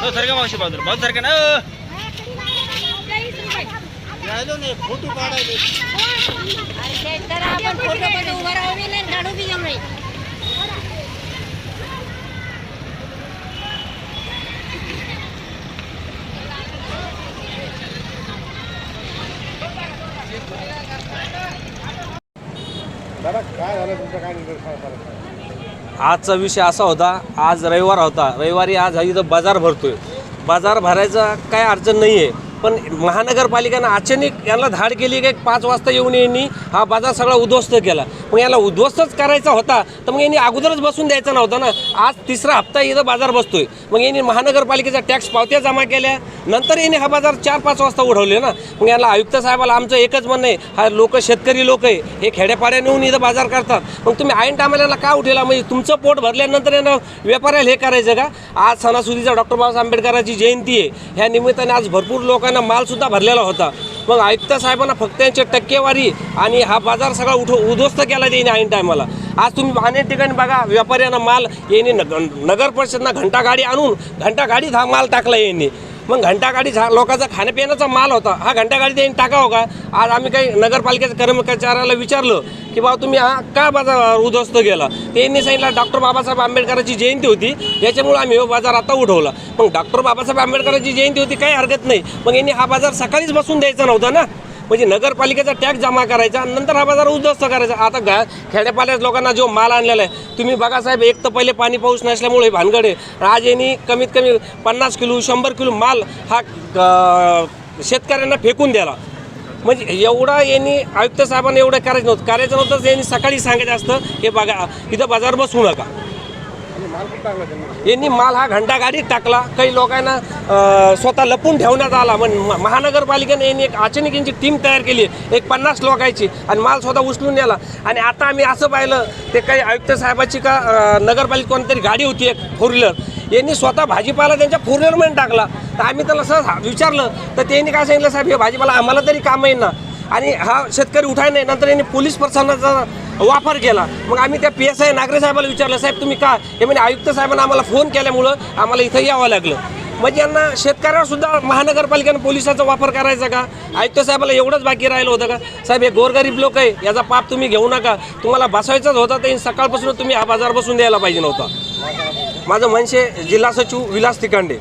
तो सारखा मावशी बाजूला बहुत सारखा ना राहिलो नाही फोटो काढायले तर आपण फोटोमध्ये उभा राहू बी नाही काढू बी जाऊ नाही दादा काय झालं तुमचं काय निदर्शनास? आजचा विषय असा होता, आज रविवार होता. रविवारी आज इथं बाजार भरतोय. बाजार भरायचा काय अडचण नाही आहे, पण महानगरपालिकेनं अचानक याला धाड केली की 5 वाजता येऊन यांनी हा बाजार सगळा उद्ध्वस्त केला. मग याला उद्ध्वस्तच करायचा होता तर मग यांनी अगोदरच बसून द्यायचा नव्हता ना. आज 3रा हप्ता इथं बाजार बसतोय. मग यांनी महानगरपालिकेचा टॅक्स पावत्या जमा केल्या, नंतर यांनी हा बाजार 4-5 वाजता उठवले ना. मग याला आयुक्त साहेबाला आमचं एकच म्हणणं आहे, हा लोक शेतकरी लोक आहे, हे खेड्यापाड्याने येऊन इथं बाजार करतात. मग तुम्ही ऐन टायमाला का उठेला? म्हणजे तुमचं पोट भरल्यानंतर यांना व्यापाऱ्याला हे करायचं का? आज सणासुदीचा डॉक्टर बाबासाहेब आंबेडकरांची जयंती आहे, ह्या निमित्ताने आज भरपूर लोकांना मालसुद्धा भरलेला होता. मग आयुक्त साहेबांना फक्त यांची टक्केवारी आणि हा बाजार सगळा उद्ध्वस्त केला त्यांनी ऐन टायमाला. आज तुम्ही अनेक ठिकाणी बघा, व्यापाऱ्यांना माल यांनी नगर परिषदना घंटागाडी आणून घंटागाडीत हा माल टाकला यांनी. मग घंटागाडीत हा लोकांचा खाण्यापिण्याचा माल होता, हा घंटागाडी त्यांनी टाकावं का? आज आम्ही काही नगरपालिकेच्या कर्मचाऱ्याला विचारलं की बाबा तुम्ही हा का बाजार उद्ध्वस्त केला? त्यांनी सांगितलं डॉक्टर बाबासाहेब आंबेडकरांची जयंती होती, याच्यामुळे आम्ही हा बाजार आता उठवला. मग डॉक्टर बाबासाहेब आंबेडकरांची जयंती होती, काही हरकत नाही. मग यांनी हा बाजार सकाळीच बसून द्यायचा नव्हता ना. म्हणजे नगरपालिकेचा टॅक्स जमा करायचा, नंतर हा बाजार उद्ध्वस्त करायचा. आता खेड्यापाड्यात लोकांना जो माल आणलेला आहे तुम्ही बघा साहेब, एक तर पहिले पाणी पाऊस नसल्यामुळे भानगड आहे. आज यांनी कमीत कमी 50 किलो 100 किलो माल हा शेतकऱ्यांना फेकून द्याला. म्हणजे एवढा यांनी आयुक्त साहेबांना एवढं करायचं नव्हतं. यांनी सकाळी सांगायचं असतं हे बघा इथं बाजार बसू नका. यांनी माल हा घंटागाडीत टाकला. काही लोकांना स्वतः लपून ठेवण्यात आला. पण महानगरपालिकेने यांनी एक अचानक यांची टीम तयार केली, एक 50 लोकांची, आणि माल स्वतः उचलून नेला. आणि आता आम्ही असं पाहिलं ते काही आयुक्त साहेबाची का नगरपालिका कोणतरी गाडी होती एक 4 व्हीलर, यांनी स्वतः भाजीपाला त्यांच्या 4 व्हीलरमध्ये टाकला. तर आम्ही त्याला सहज विचारलं तर त्यांनी काय सांगितलं, साहेब हे भाजीपाला आम्हाला तरी काम येईल ना. आणि हा शेतकरी उठाय नाही. नंतर यांनी पोलीस प्रशासनाचा वापर केला. मग आम्ही त्या PSI नागरे साहेबाला विचारलं, साहेब तुम्ही का? हे म्हणजे आयुक्त साहेबांना आम्हाला फोन केल्यामुळं आम्हाला इथं यावं लागलं. म्हणजे यांना शेतकऱ्यावर सुद्धा महानगरपालिकेनं पोलिसाचा वापर करायचा का? आयुक्त साहेबाला एवढंच बाकी राहिलं होतं का? साहेब हे गोरगरीब लोक आहे, याचा पाप तुम्ही घेऊ नका. तुम्हाला बसवायचाच होता तर सकाळपासून तुम्ही हा बाजार बसून द्यायला पाहिजे नव्हता. माझं मनसे जिल्हा सचिव विलास तिकांडे.